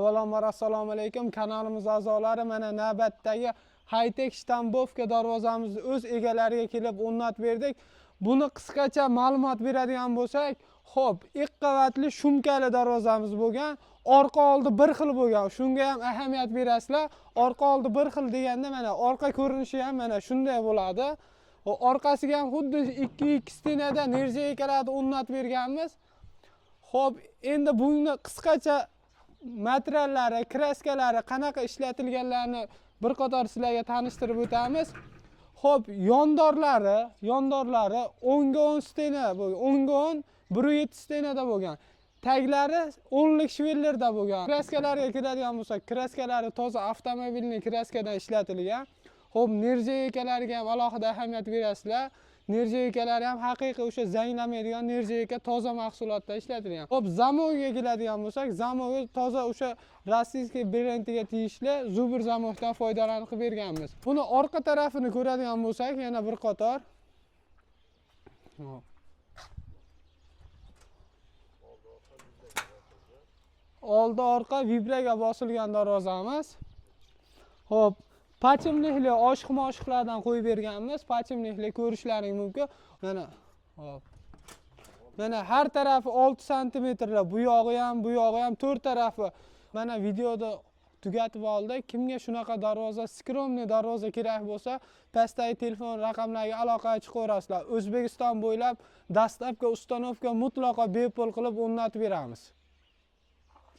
Avvalambor assalomu alaykum, kanalimiz a'zolari, mana navbatdagi high-tech shtampovka darvozamizni o'z egalariga kelib o'rnatib berdik. Buni qisqacha ma'lumot beradigan bo'lsak, xo'p, ilk qavatli shumkali darvozamiz bo'lgan, orqa oldi bir xil bo'lgan. Shunga ham ahamiyat berasizlar. Orqa oldi bir xil deganda mana orqa ko'rinishi ham mana shunday bo'ladi. Orqasiga ham xuddi 2 stenada nержавейкаларni o'rnatib berganmiz. Xo'p, endi buni qisqacha materiallari, kraskalari qanaqa ishlatilganlarini bir qator sizlarga tanishtirib o'tamiz. Xo'p, yondorlari 10 stena bo'lgan, 10 107 stenada bo'lgan. Taglari 10lik shvellerda bo'lgan. Kraskalariga keladigan bo'lsak, kraskalari toza avtomobilning kraskadan ishlatilgan. Xo'p, nержавейкалariga ham alohida ahamiyat berasizlar. Nержавейкалari ham haqiqiy o'sha zanglamaydigan nержавейка toza mahsulotda ishlatilgan. Xo'p, zamoviga keladigan bo'lsak, zamovi toza o'sha rossiyskiy brendiga tegishli Zubr zamovdan foydalanib qilib berganmiz. Buni orqa tarafini ko'radigan bo'lsak, yana bir qator. Oldi orqa vibraga bosilgan darvozamiz. Xo'p, pachimlikli oshiq-moshiqlardan qo'yib berganmiz. Pachimlikli ko'rishlaring mumkin. Mana har tarafi 6 santimetrlar, bu yog'i ham 4 tarafi. Mana videoda tugatib oldik. Kimga shunaqa darvoza, skromniy darvoza kerak bo'lsa, pastdagi telefon raqamlariga aloqaga chiqaverasizlar. O'zbekiston bo'ylab dastlabki ustanovka mutlaqo bepul qilib o'rnatib beramiz.